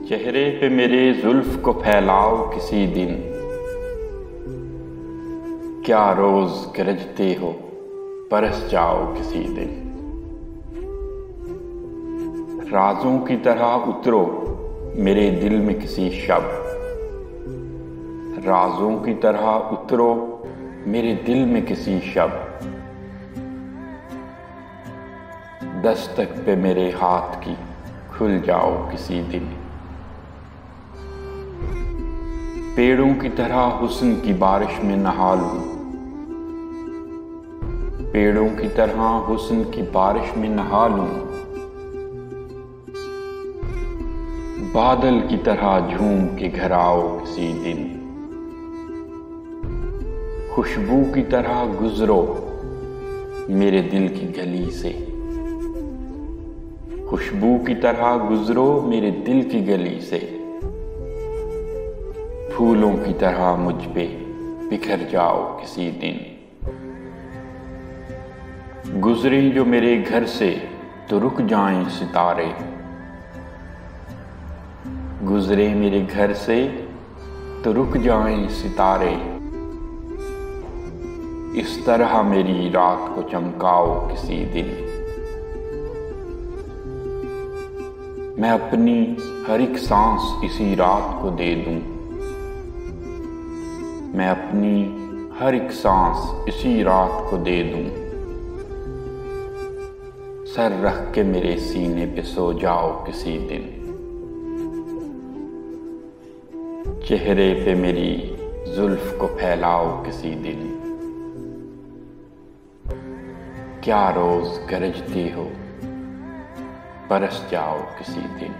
चेहरे पे मेरे जुल्फ को फैलाओ किसी दिन, क्या रोज गरजते हो बरस जाओ किसी दिन। राजों की तरह उतरो मेरे दिल में किसी शब, राजों की तरह उतरो मेरे दिल में किसी शब। दस्तक पे मेरे हाथ की खुल जाओ किसी दिन। पेड़ों की तरह हुस्न की बारिश में नहा लूं, पेड़ों की तरह हुस्न की बारिश में नहा लूं। बादल की तरह झूम के घर आओ किसी दिन। खुशबू की तरह गुजरो मेरे दिल की गली से, खुशबू की तरह गुजरो मेरे दिल की गली से। फूलों की तरह मुझ पे बिखर जाओ किसी दिन। गुजरे जो मेरे घर से तो रुक जाएं सितारे, गुजरे मेरे घर से तो रुक जाएं सितारे। इस तरह मेरी रात को चमकाओ किसी दिन। मैं अपनी हर एक सांस इसी रात को दे दूं, मैं अपनी हर एक सांस इसी रात को दे दूं। सर रख के मेरे सीने पे सो जाओ किसी दिन। चेहरे पे मेरी जुल्फ को फैलाओ किसी दिन, क्या रोज गरजती हो बरस जाओ किसी दिन।